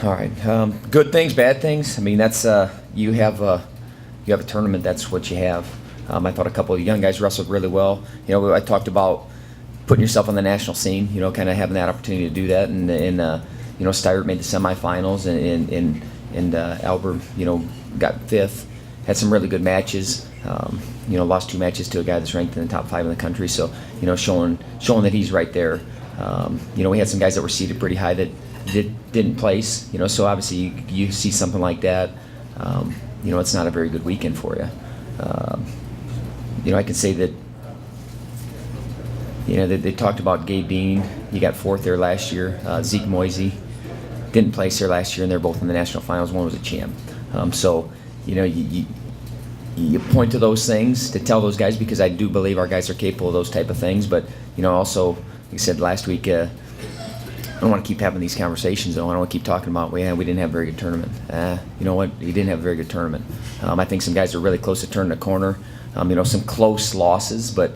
All right. Good things, bad things. I mean, that's you have a tournament. That's what you have. I thought a couple of young guys wrestled really well. I talked about putting yourself on the national scene. Kind of having that opportunity to do that. And Steyr made the semifinals, and Albert, got fifth. Had some really good matches. Lost 2 matches to a guy that's ranked in the top 5 in the country. So, showing that he's right there. We had some guys that were seated pretty high that didn't place. So obviously you see something like that. It's not a very good weekend for you. I can say that. They talked about Gabe Dean. He got 4th there last year. Zeke Moisey didn't place there last year, and they're both in the national finals. One was a champ. You point to those things to tell those guys, because I do believe our guys are capable of those type of things. But also, like I said last week, I don't want to keep having these conversations, though. I don't want to keep talking about, we didn't have a very good tournament. You know what? You didn't have a very good tournament. I think some guys are really close to turning a corner. Some close losses, but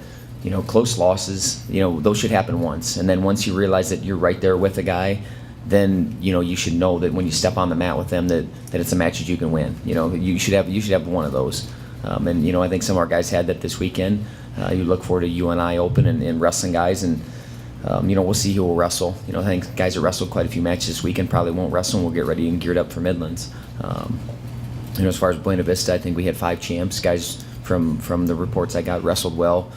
close losses, those should happen once. And then once you realize that you're right there with a guy, then you should know that when you step on the mat with them, that it's a match that you can win. You should have one of those. And I think some of our guys had that this weekend. You look forward to UNI Open and wrestling guys, and we'll see who will wrestle. I think guys that wrestled quite a few matches this weekend probably won't wrestle, and we'll get ready and geared up for Midlands. As far as Buena Vista, I think we had 5 champs. Guys from the reports I got wrestled well,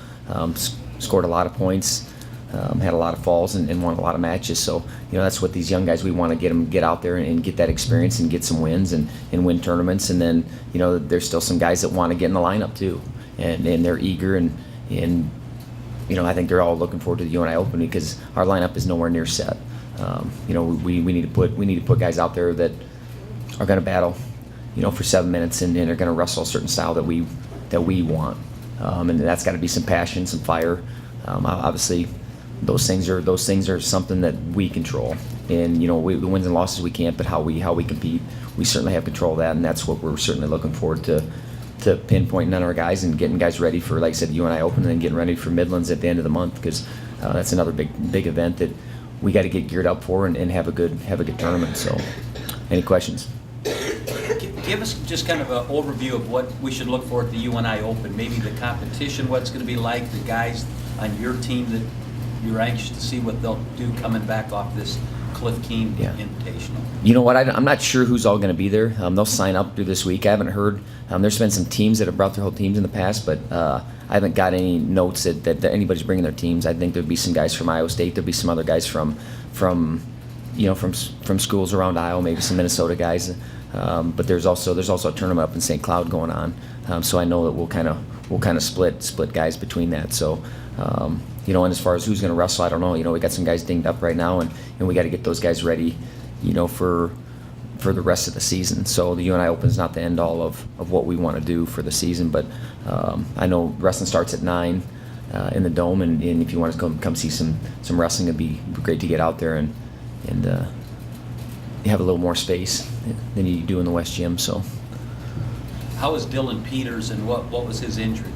scored a lot of points, had a lot of falls, and won a lot of matches. So that's what these young guys, we want to get out there and get that experience and get some wins and win tournaments. And then there's still some guys that want to get in the lineup too, and they're eager, and I think they're all looking forward to the UNI Open, because our lineup is nowhere near set. We need to put guys out there that are going to battle, for 7 minutes, and are going to wrestle a certain style that we want. And that's got to be some passion, some fire. Obviously, those things are something that we control. And the wins and losses we can't, but how we compete, we certainly have control of that, and that's what we're certainly looking forward to pinpointing on our guys and getting guys ready for, like I said, the UNI Open, and then getting ready for Midlands at the end of the month, because that's another big event that we got to get geared up for and have a good tournament. So, any questions? Give us just kind of an overview of what we should look for at the UNI Open. Maybe the competition, what it's going to be like, the guys on your team that you're anxious to see what they'll do coming back off this Cliff Keen Invitational. You know what? I'm not sure who's all going to be there. They'll sign up through this week. I haven't heard. There's been some teams that have brought their whole teams in the past, but I haven't got any notes that anybody's bringing their teams. I think there'd be some guys from Iowa State. There'd be some other guys from schools around Iowa, maybe some Minnesota guys. But there's also a tournament up in St. Cloud going on. So I know that we'll kind of split guys between that. So. And as far as who's going to wrestle, I don't know. We got some guys dinged up right now, and we got to get those guys ready, for the rest of the season. So the UNI Open is not the end all of what we want to do for the season, but I know wrestling starts at 9 in the Dome, and if you want to come see some wrestling, it'd be great to get out there and you have a little more space than you do in the West Gym. So. How is Dylan Peters, and what was his injury?